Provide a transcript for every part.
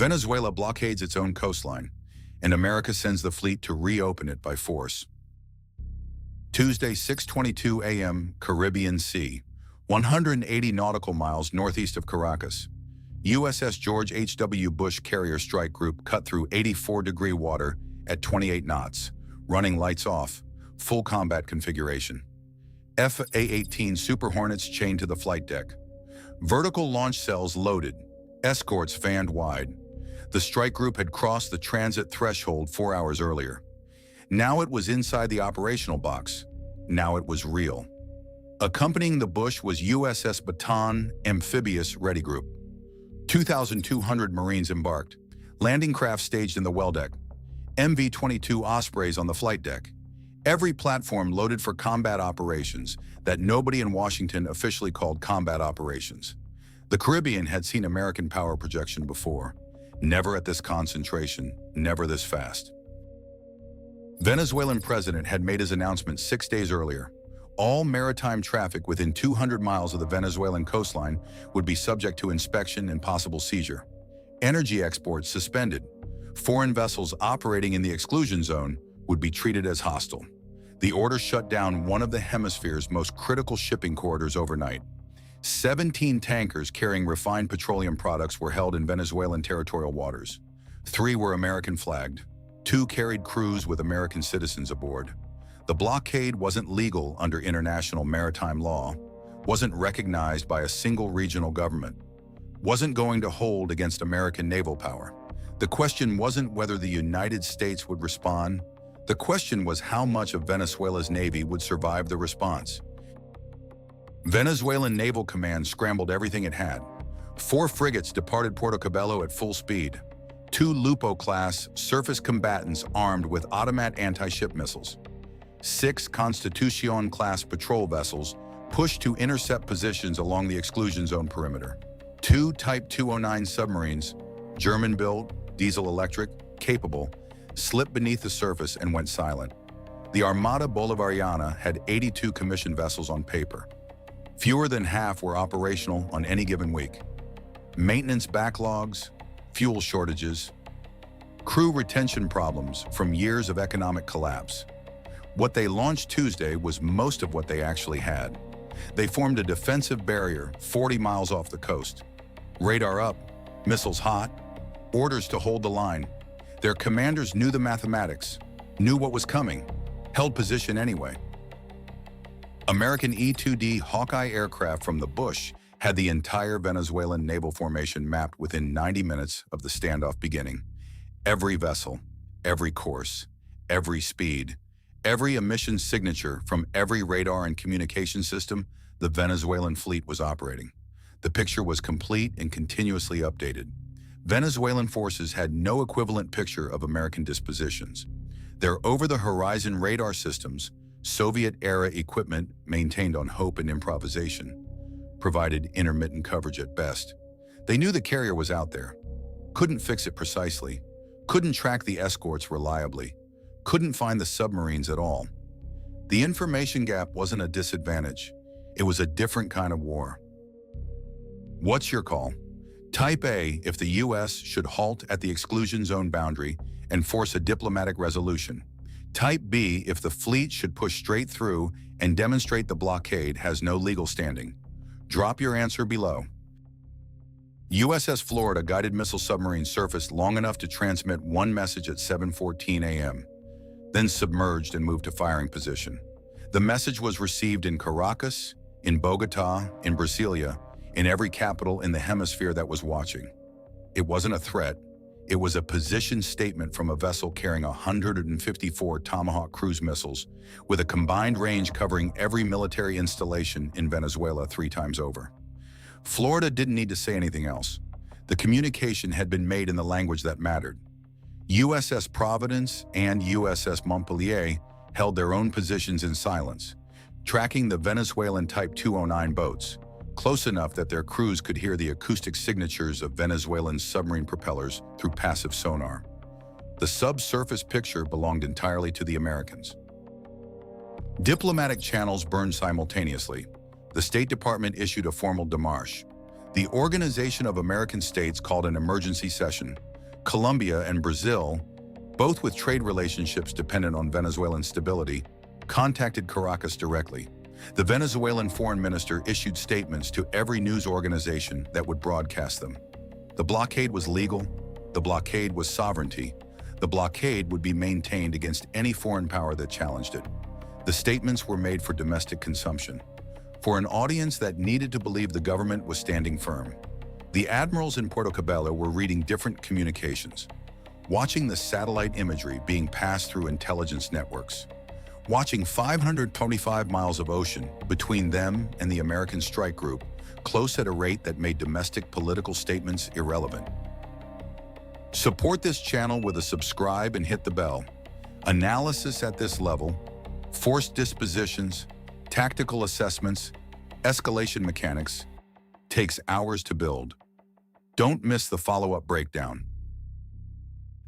Venezuela blockades its own coastline, and America sends the fleet to reopen it by force. Tuesday, 6:22 a.m., Caribbean Sea, 180 nautical miles northeast of Caracas. USS George H.W. Bush Carrier Strike Group cut through 84-degree water at 28 knots, running lights off, full combat configuration. FA-18 Super Hornets chained to the flight deck. Vertical launch cells loaded, escorts fanned wide. The strike group had crossed the transit threshold 4 hours earlier. Now it was inside the operational box. Now it was real. Accompanying the Bush was USS Baton Amphibious Ready Group. 2,200 Marines embarked. Landing craft staged in the well deck. MV-22 Ospreys on the flight deck. Every platform loaded for combat operations that nobody in Washington officially called combat operations. The Caribbean had seen American power projection before. Never at this concentration, never this fast. Venezuelan president had made his announcement 6 days earlier. All maritime traffic within 200 miles of the Venezuelan coastline would be subject to inspection and possible seizure. Energy exports suspended. Foreign vessels operating in the exclusion zone would be treated as hostile. The order shut down one of the hemisphere's most critical shipping corridors overnight. 17 tankers carrying refined petroleum products were held in Venezuelan territorial waters. 3 were American flagged. 2 carried crews with American citizens aboard. The blockade wasn't legal under international maritime law, wasn't recognized by a single regional government, wasn't going to hold against American naval power. The question wasn't whether the United States would respond. The question was how much of Venezuela's Navy would survive the response. Venezuelan Naval Command scrambled everything it had. 4 frigates departed Puerto Cabello at full speed. 2 Lupo-class surface combatants armed with automatic anti-ship missiles. 6 Constitucion-class patrol vessels pushed to intercept positions along the exclusion zone perimeter. 2 Type 209 submarines, German-built, diesel-electric, capable, slipped beneath the surface and went silent. The Armada Bolivariana had 82 commissioned vessels on paper. Fewer than half were operational on any given week. Maintenance backlogs, fuel shortages, crew retention problems from years of economic collapse. What they launched Tuesday was most of what they actually had. They formed a defensive barrier 40 miles off the coast. Radar up, missiles hot, orders to hold the line. Their commanders knew the mathematics, knew what was coming, held position anyway. American E-2D Hawkeye aircraft from the Bush had the entire Venezuelan naval formation mapped within 90 minutes of the standoff beginning. Every vessel, every course, every speed, every emission signature from every radar and communication system the Venezuelan fleet was operating. The picture was complete and continuously updated. Venezuelan forces had no equivalent picture of American dispositions. Their over-the-horizon radar systems, Soviet-era equipment maintained on hope and improvisation, provided intermittent coverage at best. They knew the carrier was out there, couldn't fix it precisely, couldn't track the escorts reliably, couldn't find the submarines at all. The information gap wasn't a disadvantage. It was a different kind of war. What's your call? Type A if the U.S. should halt at the exclusion zone boundary and force a diplomatic resolution. Type B if the fleet should push straight through and demonstrate the blockade has no legal standing. Drop your answer below. USS Florida guided missile submarine surfaced long enough to transmit one message at 7:14 a.m., then submerged and moved to firing position. The message was received in Caracas, in Bogota, in Brasilia, in every capital in the hemisphere that was watching. It wasn't a threat. It was a position statement from a vessel carrying 154 Tomahawk cruise missiles, with a combined range covering every military installation in Venezuela 3 times over. Florida didn't need to say anything else. The communication had been made in the language that mattered. USS Providence and USS Montpellier held their own positions in silence, tracking the Venezuelan Type 209 boats, close enough that their crews could hear the acoustic signatures of Venezuelan submarine propellers through passive sonar. The subsurface picture belonged entirely to the Americans. Diplomatic channels burned simultaneously. The State Department issued a formal démarche. The Organization of American States called an emergency session. Colombia and Brazil, both with trade relationships dependent on Venezuelan stability, contacted Caracas directly. The Venezuelan foreign minister issued statements to every news organization that would broadcast them. The blockade was legal. The blockade was sovereignty. The blockade would be maintained against any foreign power that challenged it. The statements were made for domestic consumption, for an audience that needed to believe the government was standing firm. The admirals in Puerto Cabello were reading different communications, watching the satellite imagery being passed through intelligence networks, watching 525 miles of ocean between them and the American strike group, close at a rate that made domestic political statements irrelevant. Support this channel with a subscribe and hit the bell. Analysis at this level, forced dispositions, tactical assessments, escalation mechanics, takes hours to build. Don't miss the follow-up breakdown.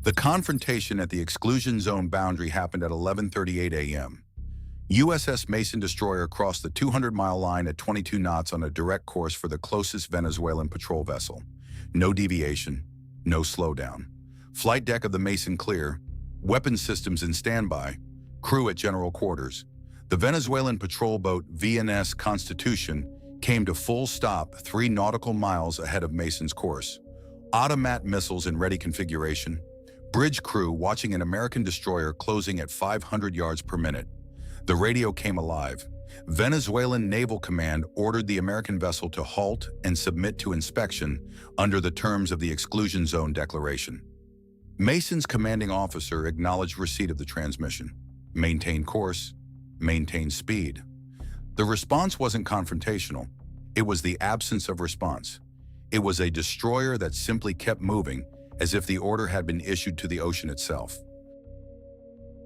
The confrontation at the exclusion zone boundary happened at 11:38 a.m. USS Mason destroyer crossed the 200-mile line at 22 knots on a direct course for the closest Venezuelan patrol vessel. No deviation, no slowdown. Flight deck of the Mason clear, weapons systems in standby, crew at general quarters. The Venezuelan patrol boat VNS Constitution came to full stop 3 nautical miles ahead of Mason's course. Automat missiles in ready configuration. Bridge crew watching an American destroyer closing at 500 yards per minute. The radio came alive. Venezuelan Naval Command ordered the American vessel to halt and submit to inspection under the terms of the exclusion zone declaration. Mason's commanding officer acknowledged receipt of the transmission. Maintain course, maintain speed. The response wasn't confrontational. It was the absence of response. It was a destroyer that simply kept moving as if the order had been issued to the ocean itself.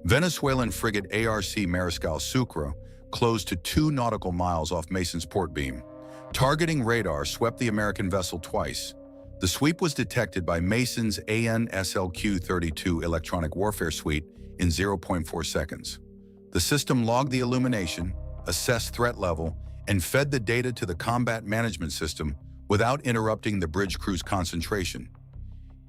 Venezuelan frigate ARC Mariscal Sucre closed to 2 nautical miles off Mason's port beam. Targeting radar swept the American vessel twice. The sweep was detected by Mason's ANSLQ-32 electronic warfare suite in 0.4 seconds. The system logged the illumination, assessed threat level, and fed the data to the combat management system without interrupting the bridge crew's concentration.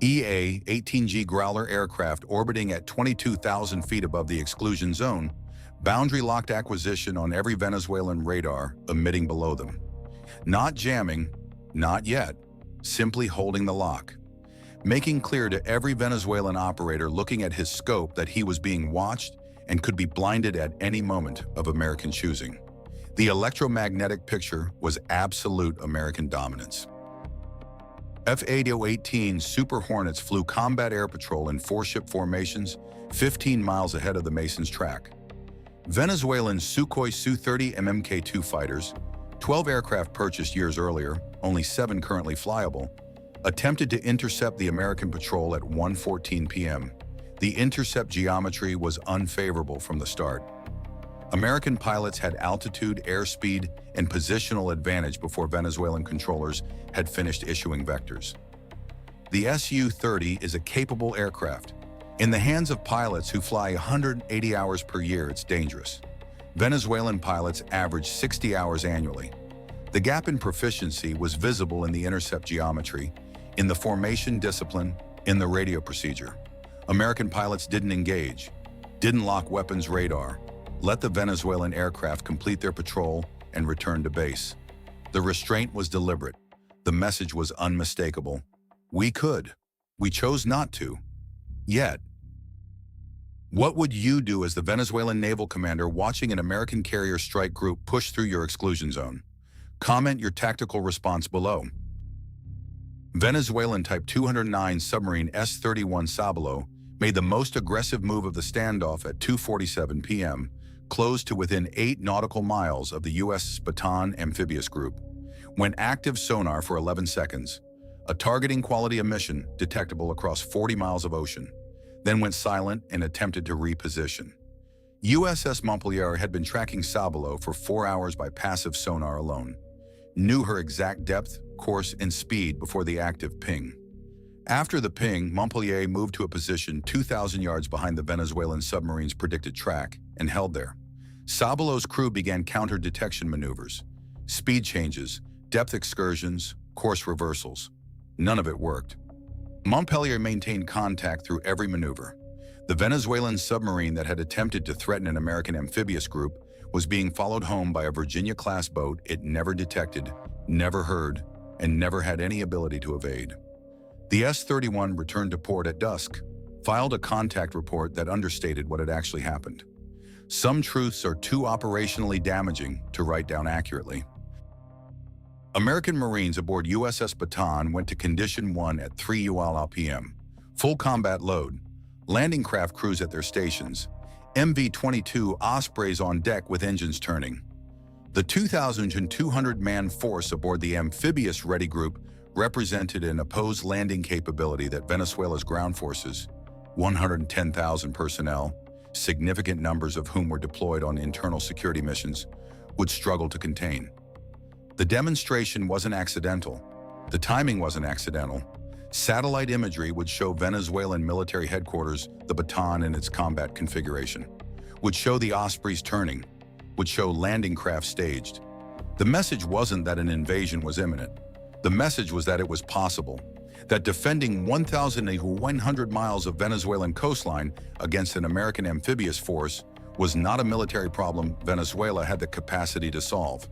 EA-18G Growler aircraft orbiting at 22,000 feet above the exclusion zone, boundary-locked acquisition on every Venezuelan radar emitting below them. Not jamming, not yet, simply holding the lock. Making clear to every Venezuelan operator looking at his scope that he was being watched and could be blinded at any moment of American choosing. The electromagnetic picture was absolute American dominance. F-18 Super Hornets flew combat air patrol in 4-ship formations 15 miles ahead of the Mason's track. Venezuelan Sukhoi Su-30 MMK-2 fighters, 12 aircraft purchased years earlier, only 7 currently flyable, attempted to intercept the American patrol at 1:14 p.m. The intercept geometry was unfavorable from the start. American pilots had altitude, airspeed, and positional advantage before Venezuelan controllers had finished issuing vectors. The Su-30 is a capable aircraft. In the hands of pilots who fly 180 hours per year, it's dangerous. Venezuelan pilots average 60 hours annually. The gap in proficiency was visible in the intercept geometry, in the formation discipline, in the radio procedure. American pilots didn't engage, didn't lock weapons radar, let the Venezuelan aircraft complete their patrol and return to base. The restraint was deliberate. The message was unmistakable. We could. We chose not to. Yet. What would you do as the Venezuelan naval commander watching an American carrier strike group push through your exclusion zone? Comment your tactical response below. Venezuelan Type 209 submarine S-31 Sabalo made the most aggressive move of the standoff at 2:47 p.m., closed to within 8 nautical miles of the U.S. Bataan amphibious group. Went active sonar for 11 seconds, a targeting quality emission detectable across 40 miles of ocean, then went silent and attempted to reposition. USS Montpelier had been tracking Sabalo for 4 hours by passive sonar alone, knew her exact depth, course, and speed before the active ping. After the ping, Montpelier moved to a position 2,000 yards behind the Venezuelan submarine's predicted track and held there. Sabalo's crew began counter-detection maneuvers, speed changes, depth excursions, course reversals. None of it worked. Montpellier maintained contact through every maneuver. The Venezuelan submarine that had attempted to threaten an American amphibious group was being followed home by a Virginia-class boat it never detected, never heard, and never had any ability to evade. The S-31 returned to port at dusk, filed a contact report that understated what had actually happened. Some truths are too operationally damaging to write down accurately. American Marines aboard USS Baton went to Condition 1 at 3 UAL p.m. Full combat load, landing craft crews at their stations, MV-22 Ospreys on deck with engines turning. The 2,200-man force aboard the amphibious Ready Group represented an opposed landing capability that Venezuela's ground forces, 110,000 personnel, significant numbers of whom were deployed on internal security missions, would struggle to contain. The demonstration wasn't accidental. The timing wasn't accidental. Satellite imagery would show Venezuelan military headquarters, the Baton in its combat configuration, would show the Ospreys turning, would show landing craft staged. The message wasn't that an invasion was imminent. The message was that it was possible, that defending 1,100 miles of Venezuelan coastline against an American amphibious force was not a military problem Venezuela had the capacity to solve,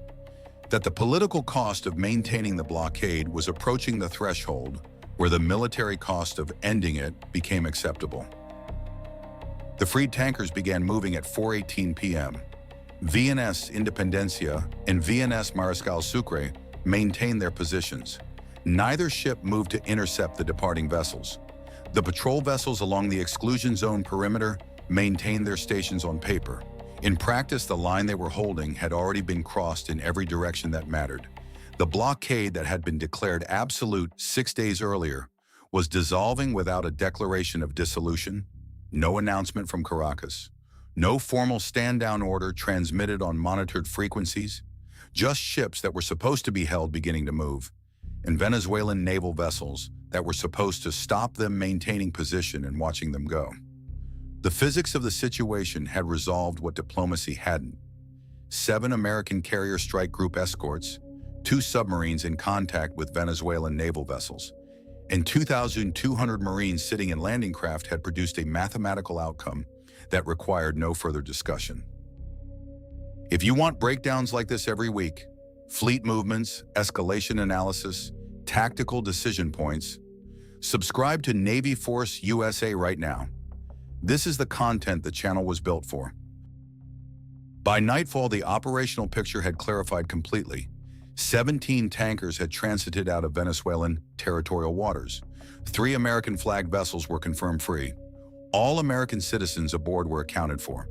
that the political cost of maintaining the blockade was approaching the threshold where the military cost of ending it became acceptable. The freed tankers began moving at 4:18 p.m. VNS Independencia and VNS Mariscal Sucre maintained their positions. Neither ship moved to intercept the departing vessels. The patrol vessels along the exclusion zone perimeter maintained their stations on paper. In practice, the line they were holding had already been crossed in every direction that mattered. The blockade that had been declared absolute 6 days earlier was dissolving without a declaration of dissolution, no announcement from Caracas, no formal stand-down order transmitted on monitored frequencies, just ships that were supposed to be held beginning to move, and Venezuelan naval vessels that were supposed to stop them maintaining position and watching them go. The physics of the situation had resolved what diplomacy hadn't. 7 American carrier strike group escorts, 2 submarines in contact with Venezuelan naval vessels, and 2,200 Marines sitting in landing craft had produced a mathematical outcome that required no further discussion. If you want breakdowns like this every week, fleet movements, escalation analysis, tactical decision points, subscribe to NavyForceUSA right now. This is the content the channel was built for. By nightfall, the operational picture had clarified completely. 17 tankers had transited out of Venezuelan territorial waters. 3 American-flagged vessels were confirmed free. All American citizens aboard were accounted for.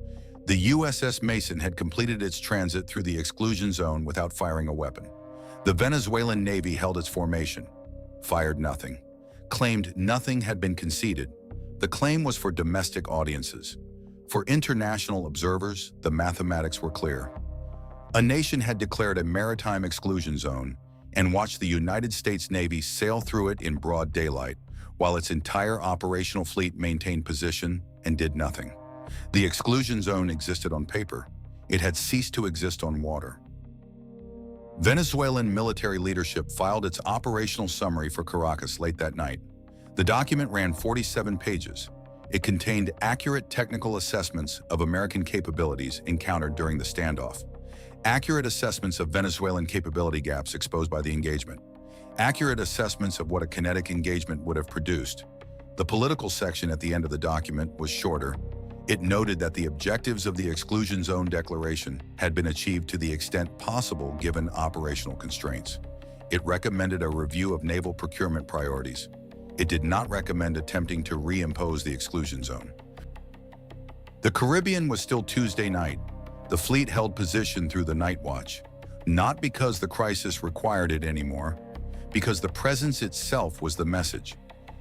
The USS Mason had completed its transit through the exclusion zone without firing a weapon. The Venezuelan Navy held its formation, fired nothing, claimed nothing had been conceded. The claim was for domestic audiences. For international observers, the mathematics were clear. A nation had declared a maritime exclusion zone and watched the United States Navy sail through it in broad daylight, while its entire operational fleet maintained position and did nothing. The exclusion zone existed on paper. It had ceased to exist on water. Venezuelan military leadership filed its operational summary for Caracas late that night. The document ran 47 pages. It contained accurate technical assessments of American capabilities encountered during the standoff, accurate assessments of Venezuelan capability gaps exposed by the engagement, accurate assessments of what a kinetic engagement would have produced. The political section at the end of the document was shorter. It noted that the objectives of the exclusion zone declaration had been achieved to the extent possible given operational constraints. It recommended a review of naval procurement priorities. It did not recommend attempting to reimpose the exclusion zone. The Caribbean was still Tuesday night. The fleet held position through the night watch, not because the crisis required it anymore, because the presence itself was the message,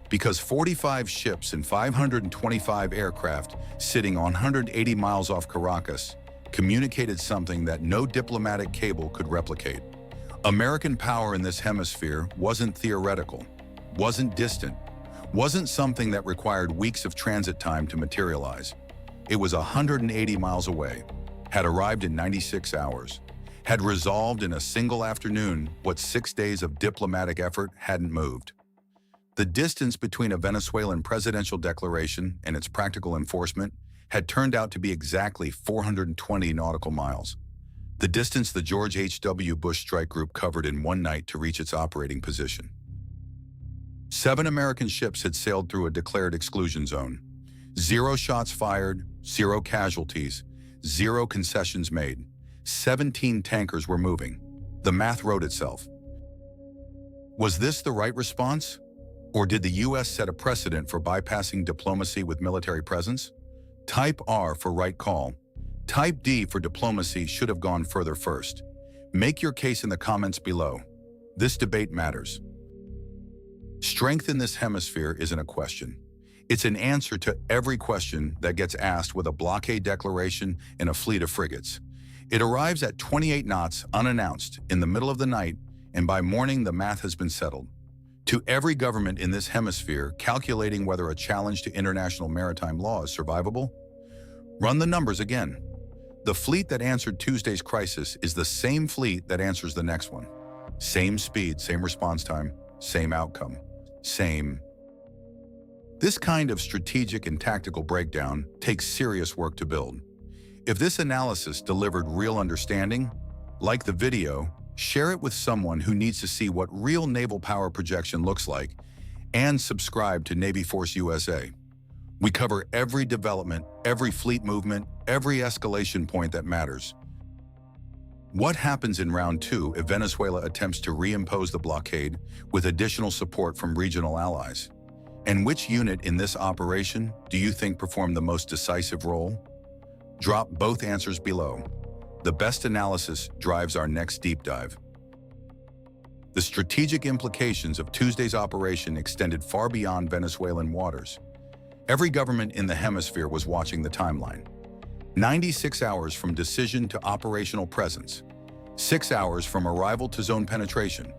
because 45 ships and 525 aircraft sitting on 180 miles off Caracas communicated something that no diplomatic cable could replicate. American power in this hemisphere wasn't theoretical, wasn't distant, wasn't something that required weeks of transit time to materialize. It was 180 miles away, had arrived in 96 hours, had resolved in a single afternoon what 6 days of diplomatic effort hadn't moved. The distance between a Venezuelan presidential declaration and its practical enforcement had turned out to be exactly 420 nautical miles, the distance the George H.W. Bush strike group covered in one night to reach its operating position. 7 American ships had sailed through a declared exclusion zone. 0 shots fired, 0 casualties, 0 concessions made. 17 tankers were moving. The math wrote itself. Was this the right response? Or did the U.S. set a precedent for bypassing diplomacy with military presence? Type R for right call. Type D for diplomacy should have gone further first. Make your case in the comments below. This debate matters. Strength in this hemisphere isn't a question. It's an answer to every question that gets asked with a blockade declaration and a fleet of frigates. It arrives at 28 knots unannounced in the middle of the night, and by morning the math has been settled. To every government in this hemisphere calculating whether a challenge to international maritime law is survivable, run the numbers again. The fleet that answered Tuesday's crisis is the same fleet that answers the next one. Same speed, same response time, same outcome, same. This kind of strategic and tactical breakdown takes serious work to build. If this analysis delivered real understanding, like the video, share it with someone who needs to see what real naval power projection looks like, and subscribe to NavyForceUSA. We cover every development, every fleet movement, every escalation point that matters. What happens in round 2 if Venezuela attempts to reimpose the blockade with additional support from regional allies? And which unit in this operation do you think performed the most decisive role? Drop both answers below. The best analysis drives our next deep dive. The strategic implications of Tuesday's operation extended far beyond Venezuelan waters. Every government in the hemisphere was watching the timeline. 96 hours from decision to operational presence, 6 hours from arrival to zone penetration,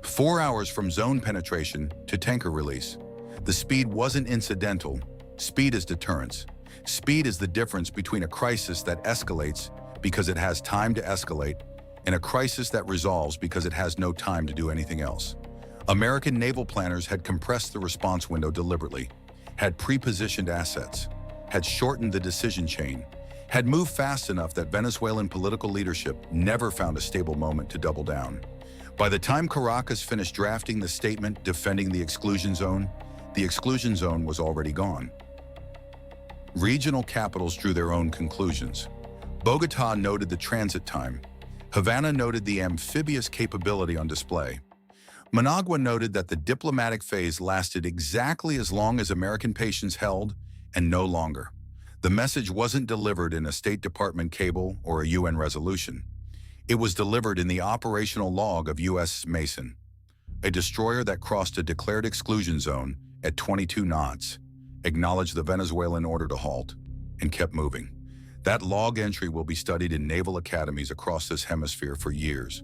4 hours from zone penetration to tanker release. The speed wasn't incidental. Speed is deterrence. Speed is the difference between a crisis that escalates because it has time to escalate, and a crisis that resolves because it has no time to do anything else. American naval planners had compressed the response window deliberately, had pre-positioned assets, had shortened the decision chain, had moved fast enough that Venezuelan political leadership never found a stable moment to double down. By the time Caracas finished drafting the statement defending the exclusion zone was already gone. Regional capitals drew their own conclusions. Bogotá noted the transit time. Havana noted the amphibious capability on display. Managua noted that the diplomatic phase lasted exactly as long as American patience held, and no longer. The message wasn't delivered in a State Department cable or a UN resolution. It was delivered in the operational log of U.S. Mason, a destroyer that crossed a declared exclusion zone at 22 knots, acknowledged the Venezuelan order to halt, and kept moving. That log entry will be studied in naval academies across this hemisphere for years.